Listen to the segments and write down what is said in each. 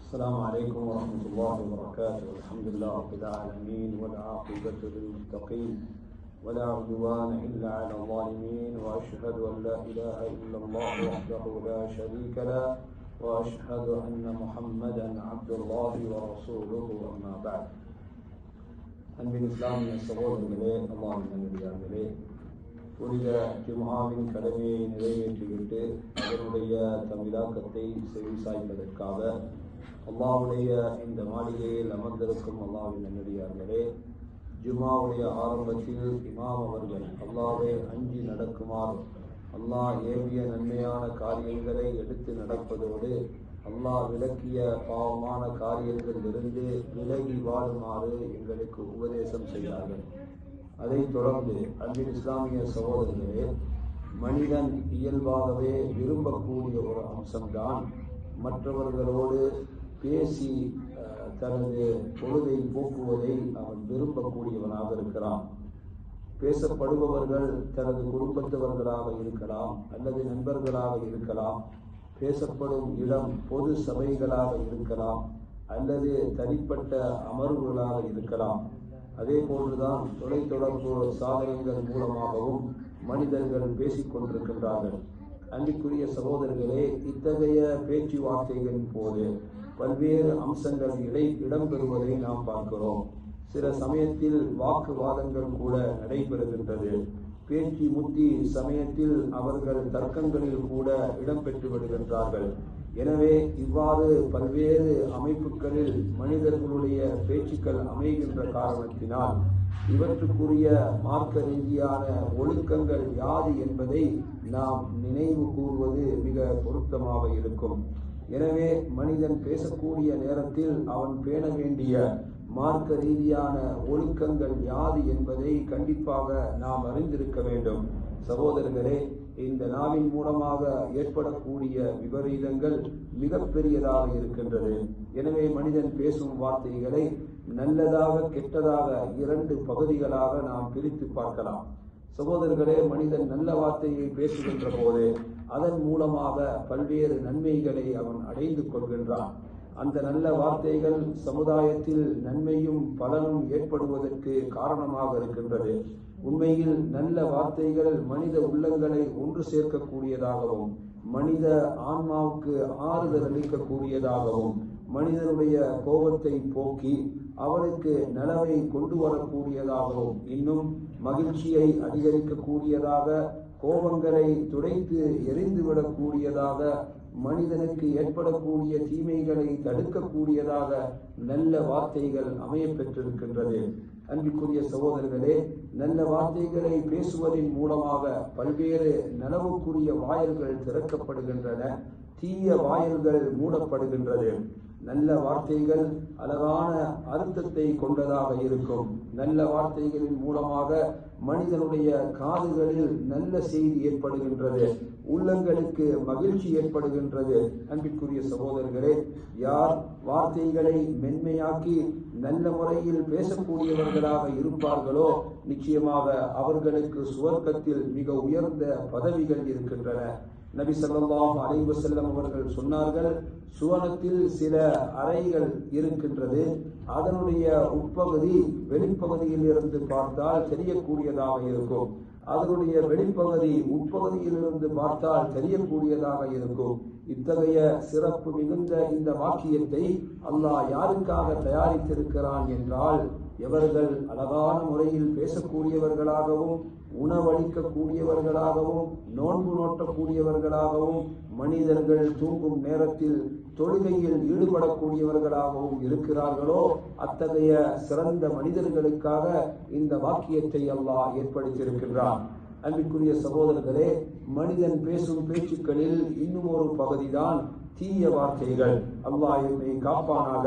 السلام عليكم ورحمة الله وبركاته. الحمد لله رب العالمين والعاقبة للمتقين ولا عدوان إلا على الظالمين، وأشهد أن لا إله إلا الله وحده لا شريك له، وأشهد أن محمدا عبد الله ورسوله. أما بعد. அன்பின் இஸ்லாமிய சகோதரர்களே, அல்லாஹ்வின் நல்லடியார்களே, புனித ஜும்ஆவின் கடமையை நிறைவேற்றிவிட்டு அதனுடைய தமிழாக்கத்தை செவிசாய்ப்பதற்காக அல்லாஹ்வுடைய இந்த மாளிகையில் அமர்ந்திருக்கும் அல்லாஹ்வின் நல்லடியார்களே, ஜும்ஆவுடைய ஆரம்பத்தில் இமாம் அவர்கள் அல்லாஹ்வை அஞ்சி நடக்குமாறு, அல்லாஹ் ஏவிய நன்மையான காரியங்களை எடுத்து நடப்பதோடு அல்லாஹ் விலக்கிய பாவமான காரியங்களிலிருந்து விலகி வாழுமாறு எங்களுக்கு உபதேசம் செய்தார்கள். அதைத் தொடர்ந்து அன்பின் இஸ்லாமிய சகோதரர்களே, மனிதன் இயல்பாகவே விரும்பக்கூடிய ஒரு அம்சம்தான் மற்றவர்களோடு பேசி தனது பொழுதை போக்குவதை அவன் விரும்பக்கூடியவனாக இருக்கிறான். பேசப்படுபவர்கள் தனது குடும்பத்தவர்களாக இருக்கலாம், அல்லது நண்பர்களாக இருக்கலாம், பேசப்படும் இடம் பொது சபைகளாக இருக்கலாம், அல்லது தனிப்பட்ட அமர்வுகளாக இருக்கலாம். அதே போன்றுதான் தொலைத்தொடர்பு சாதனங்கள் மூலமாகவும் மனிதர்கள் பேசிக்கொண்டிருக்கின்றார்கள். அன்பிற்குரிய சகோதரர்களே, இத்தகைய பேச்சுவார்த்தைகளின் போது பல்வேறு அம்சங்கள் இடம்பெறுவதை நாம் பார்க்கிறோம். சில சமயத்தில் வாக்குவாதங்கள் கூட நடைபெறுகின்றது. பேச்சு முத்தி சமயத்தில் அவர்கள் தர்க்கங்களில் கூட இடம்பெற்று விடுகின்றார்கள். எனவே இவ்வாறு பல்வேறு அமைப்புகளில் மனிதர்களுடைய பேச்சுக்கள் அமைகின்ற காரணத்தினால் இவற்றுக்குரிய மார்க்க ரீதியான ஒழுக்கங்கள் யாது என்பதை நாம் நினைவு கூறுவது மிக பொருத்தமாக இருக்கும். எனவே மனிதன் பேசக்கூடிய நேரத்தில் அவன் பேண வேண்டிய மார்க்க ரீதியான ஒழுக்கங்கள் யாது என்பதை கண்டிப்பாக நாம் அறிந்திருக்க வேண்டும். சகோதரர்களே, இந்த நாவின் மூலமாக ஏற்படக்கூடிய விபரீதங்கள் மிகப்பெரியதாக இருக்கின்றது. எனவே மனிதன் பேசும் வார்த்தைகளை நல்லதாக கெட்டதாக இரண்டு பகுதிகளாக நாம் பிரித்து பார்க்கலாம். சகோதரர்களே, மனிதன் நல்ல வார்த்தையை பேசுகின்ற போது அதன் மூலமாக பல்வேறு நன்மைகளை அவன் அடைந்து கொள்கின்றான். அந்த நல்ல வார்த்தைகள் சமுதாயத்தில் நன்மையும் பலனும் ஏற்படுவதற்கு காரணமாக இருக்கின்றது. உண்மையில் நல்ல வார்த்தைகள் மனித உள்ளங்களை ஒன்று சேர்க்கக்கூடியதாகவும், மனித ஆன்மாவுக்கு ஆறுதல் அளிக்கக்கூடியதாகவும், மனிதனுடைய கோபத்தை போக்கி அவனுக்கு நலவை கொண்டு வரக்கூடியதாகவும், இன்னும் மகிழ்ச்சியை அதிகரிக்கக்கூடியதாக, கோபங்களை துடைத்து எரிந்துவிடக்கூடியதாக, மனிதனுக்கு ஏற்படக்கூடிய தீமைகளை தடுக்கக்கூடியதாக நல்ல வார்த்தைகள் அமைய பெற்றிருக்கின்றது. அன்பிற்குரிய சகோதரர்களே, நல்ல வார்த்தைகளை பேசுவதன் மூலமாக பல்வேறு நனவுக்குரிய வாயில்கள் திறக்கப்படுகின்றன, தீய வாயில்கள் மூடப்படுகின்றது. நல்ல வார்த்தைகள் அழகான அர்த்தத்தை கொண்டதாக இருக்கும். நல்ல வார்த்தைகளின் மூலமாக மனிதனுடைய காதுகளில் நல்ல செய்தி ஏற்படுகின்றது, உள்ளங்களுக்கு மகிழ்ச்சி ஏற்படுகின்றது. அன்பிற்குரிய சகோதரர்களே, யார் வார்த்தைகளை மென்மையாக்கி நல்ல முறையில் பேசக்கூடியவர்களாக இருப்பார்களோ நிச்சயமாக அவர்களுக்கு சுவர்க்கத்தில் மிக உயர்ந்த பதவிகள் இருக்கின்றன. நபி ஸல்லல்லாஹு அலைஹி வஸல்லம் அவர்கள் சொன்னார்கள், சுவனத்தில் சில அறைகள் இருக்கின்றது. அதனுடைய உட்பகுதி வெளிப்பகுதியில் இருந்து பார்த்தால் தெரியக்கூடியதாக இருக்கும், அதனுடைய வெளிப்பகுதி உட்பகுதியிலிருந்து பார்த்தால் தெரியக்கூடியதாக இருக்கும். இத்தகைய சிறப்பு மிகுந்த இந்த வாக்கியத்தை அல்லாஹ் யாருக்காக தயாரித்திருக்கிறான் என்றால், எவர்கள் அழகான முறையில் பேசக்கூடியவர்களாகவும், உணவளிக்கக்கூடியவர்களாகவும், நோன்பு நோட்டக்கூடியவர்களாகவும், மனிதர்கள் தூங்கும் நேரத்தில் தொழுகையில் ஈடுபடக்கூடியவர்களாகவும் இருக்கிறார்களோ அத்தகைய சிறந்த மனிதர்களுக்காக இந்த வாக்கியத்தை அல்லாஹ் ஏற்படுத்தியிருக்கின்றான். அன்பிற்குரிய சகோதரர்களே, மனிதன் பேசும் பேச்சுக்களில் இன்னும் ஒரு பகுதிதான் தீய வார்த்தைகள். அல்லாஹ் என்னை காப்பானாக.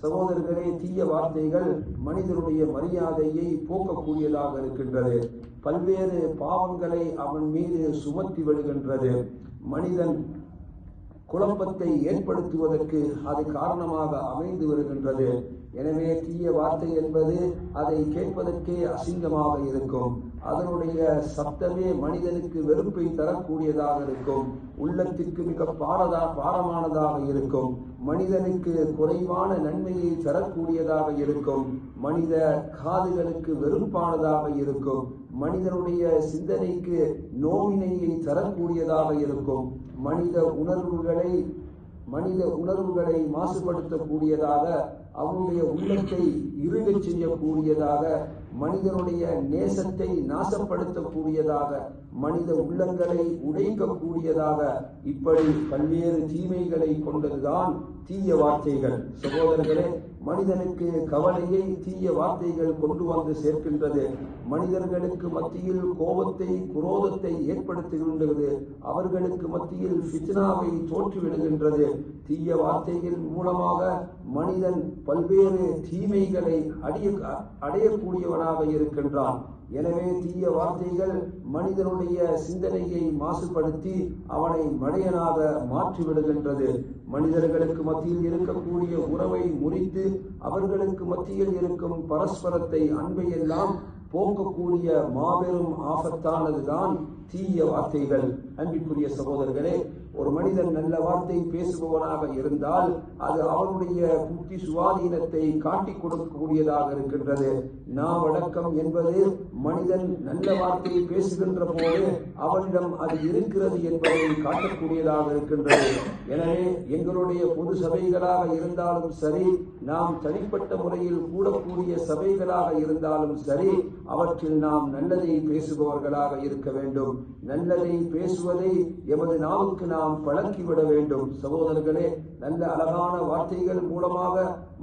சகோதரர்களே, தீய வார்த்தைகள் மனிதனுடைய மரியாதையை போக்கக்கூடியதாக இருக்கின்றது. பல்வேறு பாவங்களை அவன் மீது சுமத்தி விடுகின்றது. மனிதன் குழப்பத்தை ஏற்படுத்துவதற்கு அது காரணமாக அமைந்து வருகின்றது. எனவே தீய வார்த்தை என்பது அதை கேட்பதற்கே அசிங்கமாக இருக்கும். அதனுடைய சப்தமே மனிதனுக்கு வெறுப்பை தரக்கூடியதாக இருக்கும், உள்ளத்திற்கு மிக பாரமானதாக இருக்கும், மனிதனுக்கு குறைவான நன்மையை தரக்கூடியதாக இருக்கும், மனித காதுகளுக்கு வெறுப்பானதாக இருக்கும், மனிதனுடைய சிந்தனைக்கு நோவினையை தரக்கூடியதாக இருக்கும், மனித உணர்வுகளை மாசுபடுத்தக்கூடியதாக, அவனுடைய உள்ளத்தை இறுகச் செய்யக்கூடியதாக, மனிதனுடைய நேசத்தை நாசப்படுத்தக்கூடியதாக, மனித உள்ளங்களை உடைக்கக்கூடியதாக, இப்படி பல்வேறு தீமைகளை கொண்டதுதான் தீய வார்த்தைகள். சகோதரர்களே, மனிதனுக்கு கவலையை தீய வார்த்தைகள் கொண்டு வந்து சேர்க்கின்றது. மனிதர்களுக்கு மத்தியில் கோபத்தை குரோதத்தை ஏற்படுத்துகின்றது. அவர்களுக்கு மத்தியில் ஃபித்னாவை தோற்றுவிடுகின்றது. தீய வார்த்தைகள் மூலமாக மனிதன் பல்வேறு தீமைகளை அடையக்கூடியவனாக இருக்கின்றான். எனவே தீய வார்த்தைகள் மனிதனுடைய சிந்தனையை மாசுபடுத்தி அவனை மடையனாக மாற்றிவிடுகின்றது. மனிதர்களுக்கு மத்தியில் இருக்கக்கூடிய உறவை முறித்து அவர்களுக்கு மத்தியில் இருக்கும் பரஸ்பரத்தை அன்பை எல்லாம் போக்கக்கூடிய மாபெரும் ஆபத்தானதுதான் தீய வார்த்தைகள். அன்பிற்குரிய சகோதரர்களே, ஒரு மனிதன் நல்ல வார்த்தை பேசுபவனாக இருந்தால் அது அவனுடைய புத்தி சுவாதீனத்தை காட்டிக் கொடுக்கக்கூடியதாக இருக்கின்றது. நாவடக்கம் என்பது மனிதன் நல்ல வார்த்தையை பேசுகின்ற போது அவனிடம் அது இருக்கிறது என்பதை காட்டக்கூடியதாக இருக்கின்றது. எனவே எங்களுடைய பொது சபைகளாக இருந்தாலும் சரி, நாம் தனிப்பட்ட முறையில் கூடக்கூடிய சபைகளாக இருந்தாலும் சரி, அவற்றில் நாம் நல்லதை பேசுபவர்களாக இருக்க வேண்டும். நல்லதை பேசுவதை எமது நாவுக்கு நாம் பழக்கிவிட வேண்டும். சகோதரர்களே, நல்ல அழகான வார்த்தைகள் மூலமாக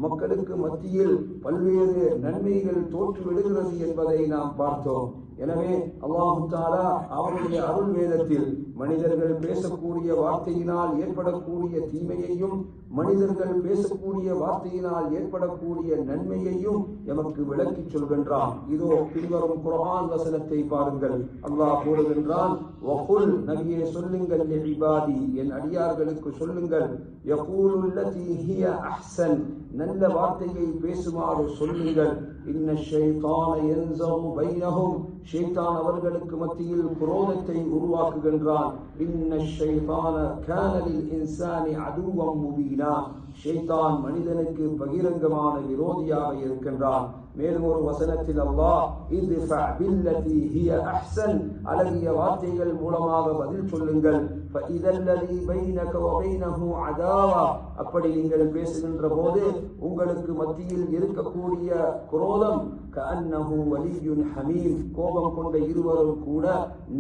மக்களுக்கு மத்தியில் பல்வேறு நன்மைகள் தோற்று விடுகிறது என்பதை நாம் பார்த்தோம். எனவே அல்லாஹ் தஆலா அவருடைய அருள் வேதத்தில் மனிதர்கள் பேசக்கூடிய வார்த்தையினால் ஏற்படக்கூடிய தீமையையும் மனிதர்கள் பேசக்கூடிய வார்த்தையினால் ஏற்படக்கூடிய நன்மையையும் எமக்கு விளக்கி சொல்கின்றான். இதோ பின்வரும் குர்ஆன் வசனத்தை பாருங்கள். அல்லாஹ் கூறுகின்றான், வகுல், நபியே சொல்லுங்கள், லிஇபாதி, என் அடியார்களுக்கு சொல்லுங்கள், யகூலுல் லதி ஹிய அஹ்சன், நல்ல வார்த்தையை பேசுமாறு சொல்லுங்கள். இன்ன ஷைத்தான யன்ஸகு பைனஹும், ஷைத்தான் அவர்களுக்கு மத்தியில் குரோதத்தை உருவாக்குகின்றான். இன்ன ஷைத்தான கான லில் இன்சானி அதுவம் முபீனா, ஷைத்தான் மனிதனுக்கு பகிரங்கமான விரோதியாக இருக்கின்றான். மேலும் ஒரு வசனத்தில் அல்லாஹ், இத்ஃபா பில்லதி ஹிய அஹ்சன், அழகிய வார்த்தைகள் மூலமாக பதில் சொல்லுங்கள். ஃபஇதல்லதி பைனக வ பைனஹு அதாவா, அப்படி நீங்கள் பேசுகின்ற போது உங்களுக்கு மத்தியில் இருக்கக்கூடிய குரோதம் கஅன்னஹு வலியுன் ஹமீம், கோபம் கொண்ட இருவரும் கூட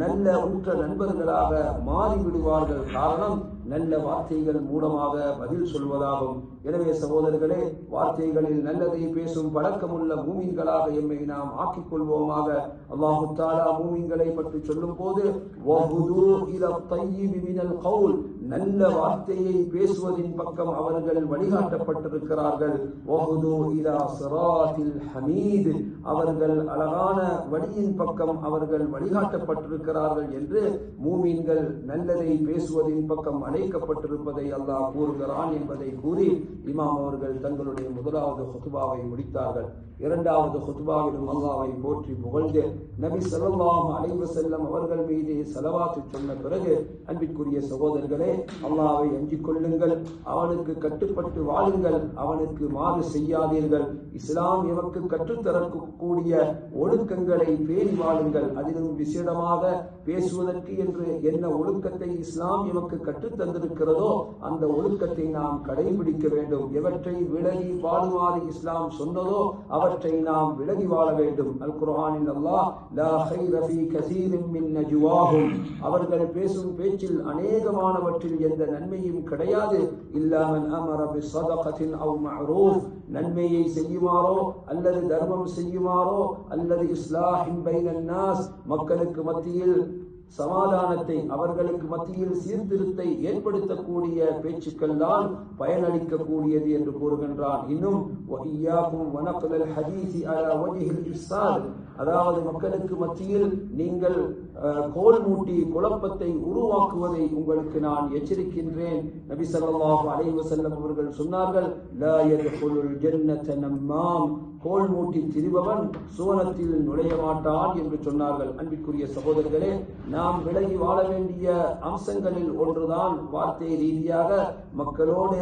நல்ல உற்ற நண்பர்களாக மாறிவிடுவார்கள். காரணம் நல்ல வார்த்தைகள் மூலமாக பதில் சொல்வதாகும். எனவே சகோதரர்களே, வார்த்தைகளில் நல்லதை பேசும் பழக்கமுள்ள மூமின்களாக எம்மை நாம் ஆக்கிக் கொள்வோமாக. அல்லாஹு தஆலா மூமின்களை பற்றி சொல்லும் போது, வஹுது இலா தையிபி மினல் கவுல், நல்ல வார்த்தையை பேசுவதின் பக்கம் அவர்கள் வழிகாட்டப்பட்டிருக்கிறார்கள். வஹுது இலா சிராத்தில் ஹமீத், அவர்கள் அழகான வழியின் பக்கம் அவர்கள் வழிகாட்டப்பட்டிருக்கிறார்கள் என்று மூமின்கள் நல்லதை பேசுவதின் பக்கம் அழைக்கப்பட்டிருப்பதை அல்லாஹ் கூறுகிறான் என்பதை கூறி இமாம் அவர்கள் தங்களுடைய முதலாவது ஹுத்பாவை முடித்தார்கள். இரண்டாவது ஹுத்பாவிலும் அல்லாஹ்வை போற்றி புகழ்ந்து நபி ஸல்லல்லாஹு அலைஹி வஸல்லம் அவர்கள் மீது ஸலவாத்து சொன்ன பிறகு, அன்பிற்குரிய சகோதரர்களே, அல்லாஹ்வை அஞ்சிக் கொள்ளுங்கள், அவனுக்கு கட்டுப்பட்டு வாழுங்கள், அவனுக்கு மாறு செய்யாதீர்கள். இஸ்லாம் எமக்கு கற்றுத்தரக்கூடிய ஒழுக்கங்களை பேணி வாழுங்கள். அதிலும் விசேடமாக பேசுவதற்கு என்று என்ன ஒழுக்கத்தை இஸ்லாம் எமக்கு கற்றுத்தந்திருக்கிறதோ அந்த ஒழுக்கத்தை நாம் கடைபிடிக்க வேண்டும். எவற்றை விலகி வாழுமாறு இஸ்லாம் சொன்னதோ அவற்றை நாம் விலகி வாழ வேண்டும். அல் குர்ஆனில் அல்லாஹ், லா கைர ஃபீ கஸீரின் மின் நஜ்வாஹும், அவர்கள் பேசும் பேச்சில் அநேகமானவற்றில் எந்த நன்மையும் கிடையாது. இல்லா மன் அமர பிஸ்ஸதகத்தின் அவ் மஅரூஃப், நன்மையை செய்யுமாறோ அல்லது தர்மம் செய்யுமாறோ அல்லது இஸ்லாஹின் பைனன் நாஸ், மக்களுக்கு மத்தியில் சமாதானத்தை, அவர்களுக்கு மத்தியில் சீர்திருத்தை ஏற்படுத்தக்கூடிய பேச்சுக்கள் தான் பயனளிக்கக்கூடியது என்று கூறுகின்றான். இன்னும் வஇய்யாகும் வனக்லல் ஹதீஸி அலா வஜ்ஹில் இஃசாத், அதாவது மக்களுக்கு மத்தியில் நீங்கள் கோல் மூட்டி குழப்பத்தை உருவாக்குவதை உங்களுக்கு நான் எச்சரிக்கின்றேன். நபி ஸல்லல்லாஹு அலைஹி வஸல்லம் அவர்கள் சொன்னார்கள், லா யத்குலுல் ஜன்னத நம்மாம், கோல் மூட்டி திரிபவன் சுவனத்தில் நுழைய மாட்டான் என்று சொன்னார்கள். அன்பிற்குரிய சகோதரர்களே, நாம் விலகி வாழ வேண்டிய அம்சங்களில் ஒன்றுதான் வார்த்தை ரீதியாக மக்களோடு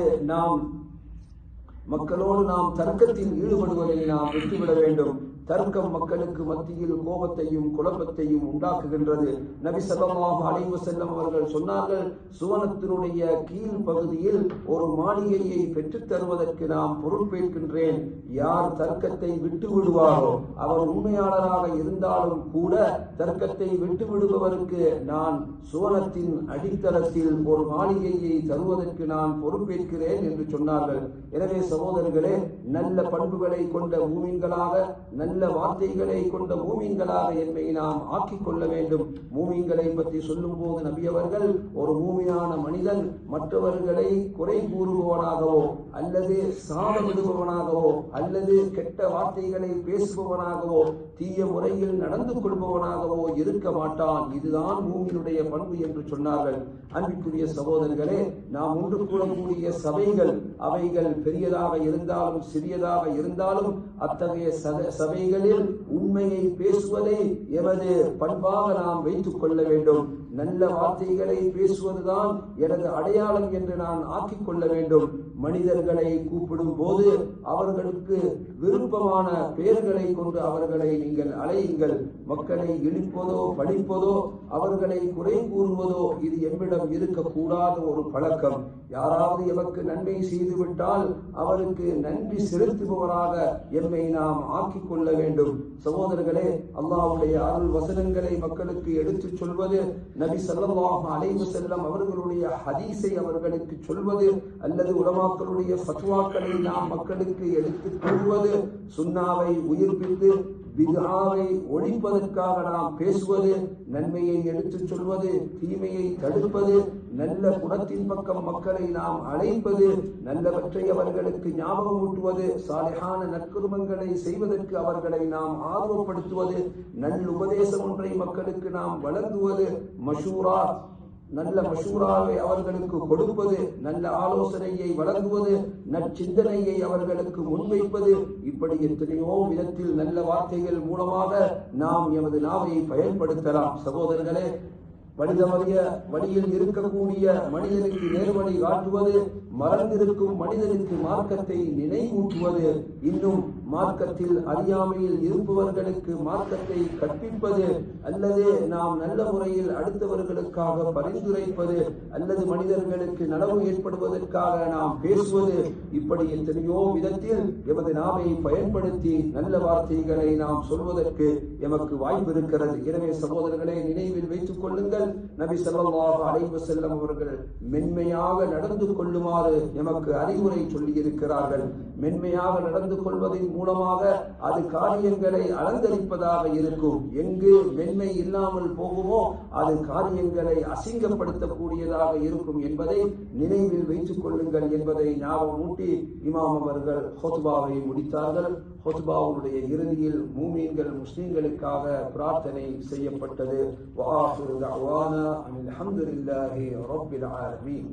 நாம் தர்க்கத்தில் ஈடுபடுவதை நாம் விட்டுவிட வேண்டும். தர்க்கம் மக்களுக்கு மத்தியில் கோபத்தையும் குழப்பத்தையும் உண்டாக்குகின்றது. நபி ஸல்லல்லாஹு அலைஹி வஸல்லம் அவர்கள் சொன்னார்கள், சுவனத்தினுடைய கீழ் பகுதியில் ஒரு மாளிகையை பெற்றுத் தருவதற்கு நாம் பொறுப்பேற்கின்றேன். யார் தர்க்கத்தை விட்டு விடுவாரோ, அவர் உண்மையாளராக இருந்தாலும் கூட தர்க்கத்தை விட்டு விடுபவருக்கு நான் சுவனத்தின் அடித்தளத்தில் ஒரு மாளிகையை தருவதற்கு நான் பொறுப்பேற்கிறேன் என்று சொன்னார்கள். எனவே சகோதரர்களே, நல்ல பண்புகளை கொண்ட மூமின்களாக, நல்ல வார்த்தைகளை கொண்ட மூமின்களாக என்னை நாம் ஆக்கிக் கொள்ள வேண்டும். மூமின்களை பற்றி சொல்லும் போது நபி அவர்கள், ஒரு மூமினான மனிதன் மற்றவர்களை குறை கூறுபவனாகவோ அல்லது சாபமிடுபவனாகவோ அல்லது கெட்ட வார்த்தைகளை பேசுபவனாகவோ தீய முறையில் நடந்து கொள்பவனாகவோ இருக்க மாட்டான். இதுதான் மூமினுடைய பண்பு என்று சொன்னார்கள். அன்பிற்குரிய சகோதரர்களே, நாம் ஒன்று கூடக்கூடிய சபைகள், அவைகள் பெரியதாக இருந்தாலும் சிறியதாக இருந்தாலும் அத்தகைய சபைகளில் உண்மையை பேசுவதை எமது பண்பாக நாம் வைத்துக் கொள்ள வேண்டும். நல்ல வார்த்தைகளை பேசுவதுதான் எனது அடையாளம் என்று நான் ஆக்கிக் கொள்ள வேண்டும். மனிதர்களை கூப்பிடும் போது அவர்களுக்கு விருப்பமான பெயர்களை கொண்டு அவர்களை நீங்கள் அழையுங்கள். மக்களை இழிப்பதோ படிப்பதோ அவர்களை குறை கூறுவதோ இது எம்மிடம் இருக்கக்கூடாத ஒரு பழக்கம். யாராவது எமக்கு நன்மை செய்துவிட்டால் அவருக்கு நன்றி செலுத்துபவராக எம்மை நாம் ஆக்கிக் கொள்ள வேண்டும். சகோதரர்களே, அல்லாஹ்வுடைய அருள் வசனங்களை மக்களுக்கு எடுத்துச் சொல்வது, நபி ஸல்லல்லாஹு அலைஹி வஸல்லம் அவர்களுடைய ஹதீஸை அவர்களுக்கு சொல்வது அல்லது உலமாக்களுடைய ஃபத்வாக்களை நாம் மக்களுக்கு எடுத்துக் கூறுவது, சுன்னாவை உயிர்ப்பித்து பித்ஆவை ஒழிப்பதற்காக நாம் பேசுவது, நன்மையை எடுத்துச் சொல்வது, தீமையை தடுப்பது, நல்ல குணத்தின் பக்கம் மக்களை நாம் அழைப்பது, நல்லவற்றை அவர்களுக்கு ஞாபகம் ஊட்டுவது, சாலிஹான நற்குருமங்களை செய்வதற்கு அவர்களை நாம் ஆர்வப்படுத்துவது, நல்ல உபதேசம் ஒன்றை மக்களுக்கு நாம் வழங்குவது, மஷூரா, நல்ல மஷூராவை அவர்களுக்கு கொடுப்பது, நல்ல ஆலோசனையை வழங்குவது, நற்சிந்தனையை அவர்களுக்கு முன்வைப்பது, இப்படி எத்தனையோ விதத்தில் நல்ல வார்த்தைகள் மூலமாக நாம் எமது நாவை பயன்படுத்தலாம். சகோதரர்களே, வழிதவறிய வழியில் இருக்கக்கூடிய மனிதனுக்கு நேர்வழி காட்டுவது, மறந்திருக்கும் மனிதனுக்கு மார்க்கத்தை நினைவூட்டுவது, இன்னும் மார்க்கத்தில் அறியாமையில் இருப்பவர்களுக்கு மார்க்கத்தை கற்பிப்பது, அல்லது நாம் நல்ல முறையில் அடுத்தவர்களுக்காக பரிந்துரைப்பது, அல்லது மனிதர்களுக்கு நனவு ஏற்படுவதற்காக நாம் பேசுவது, இப்படி எத்தனையோ விதத்தில் எமது நாவை பயன்படுத்தி நல்ல வார்த்தைகளை நாம் சொல்வதற்கு எமக்கு வாய்ப்பு இருக்கிறது. எனவே சகோதரர்களை நினைவில் வைத்துக் கொள்ளுங்கள், நபி ஸல்லல்லாஹு அலைஹி வஸல்லம் அவர்கள் மென்மையாக நடந்து கொள்ளுமாறு எமக்கு அறிவுரை சொல்லி இருக்கிறார்கள். மென்மையாக நடந்து கொள்வதன் மூலமாக அது காரியங்களை அலங்கரிப்பதாக இருக்கும். எங்கு மென்மை இல்லாமல் போகுமோ அது காரியங்களை அசிங்கப்படுத்தக்கூடியதாக இருக்கும் என்பதை நினைவில் வைத்துக் கொள்ளுங்கள் என்பதை ஞாபகம் ஊட்டி இமாம் அவர்கள் ஹுத்பாவை முடித்தார்கள். ஹுத்பாவுடைய இறுதியில் மூமீன்கள் முஸ்லிம்களுக்காக பிரார்த்தனை செய்யப்பட்டது. வஆஹிரு தஅவானா அல்ஹம்துலில்லாஹி ரப்பில் ஆலமீன்.